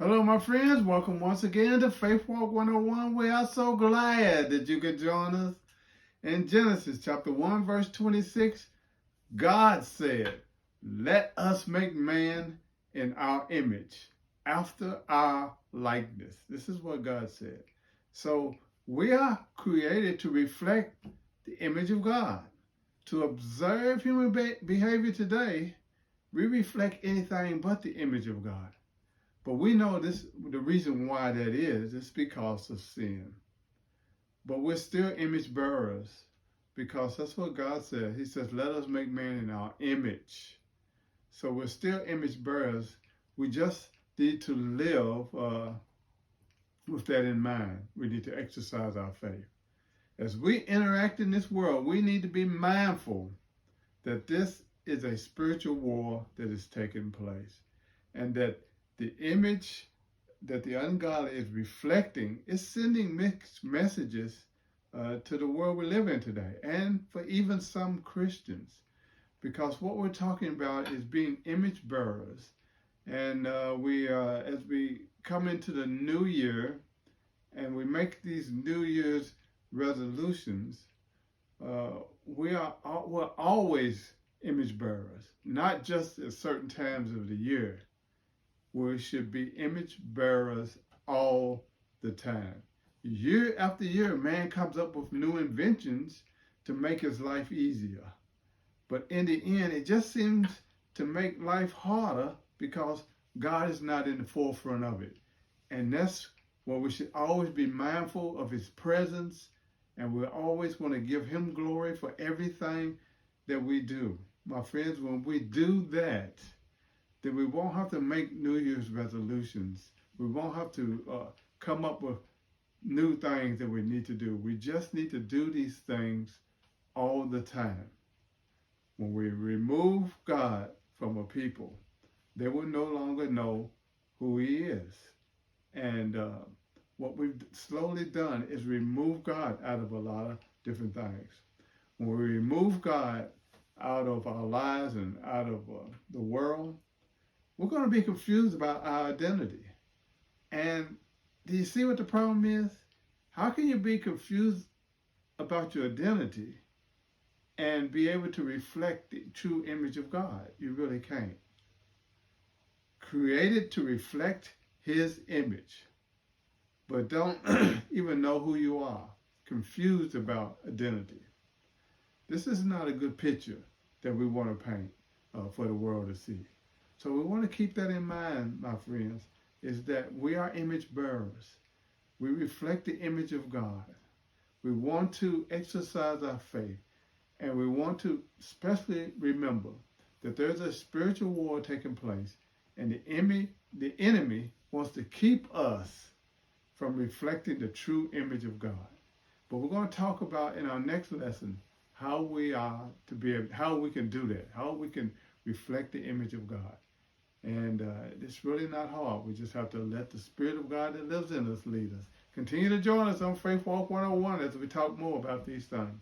Hello, my friends. Welcome once again to Faith Walk 101. We are so glad that you could join us. In Genesis chapter 1, verse 26, God said, "Let us make man in our image, after our likeness." This is what God said. So we are created to reflect the image of God. To observe human behavior today, we reflect anything but the image of God. But we know this, the reason why that is because of sin. But we're still image bearers because that's what God said. He says, let us make man in our image. So we're still image bearers. We just need to live with that in mind. We need to exercise our faith. As we interact in this world, we need to be mindful that this is a spiritual war that is taking place, and that the image that the ungodly is reflecting is sending mixed messages to the world we live in today, and for even some Christians, because what we're talking about is being image bearers. And as we come into the new year and we make these New Year's resolutions, we're always image bearers, not just at certain times of the year. We should be image bearers all the time. Year after year, man comes up with new inventions to make his life easier. But in the end, it just seems to make life harder because God is not in the forefront of it. And that's where we should always be mindful of his presence, and we always want to give him glory for everything that we do. My friends, when we do that, then we won't have to make New Year's resolutions. We won't have to come up with new things that we need to do. We just need to do these things all the time. When we remove God from a people, they will no longer know who he is. And what we've slowly done is remove God out of a lot of different things. When we remove God out of our lives and out of the world, we're going to be confused about our identity. And do you see what the problem is? How can you be confused about your identity and be able to reflect the true image of God? You really can't. Created to reflect his image, but don't even know who you are. Confused about identity. This is not a good picture that we want to paint for the world to see. So we want to keep that in mind, my friends, is that we are image bearers. We reflect the image of God. We want to exercise our faith, and we want to especially remember that there's a spiritual war taking place, and the enemy wants to keep us from reflecting the true image of God. But we're going to talk about in our next lesson how we can do that, how we can reflect the image of God. And it's really not hard. We just have to let the Spirit of God that lives in us lead us. Continue to join us on Faith Walk 101 as we talk more about these things.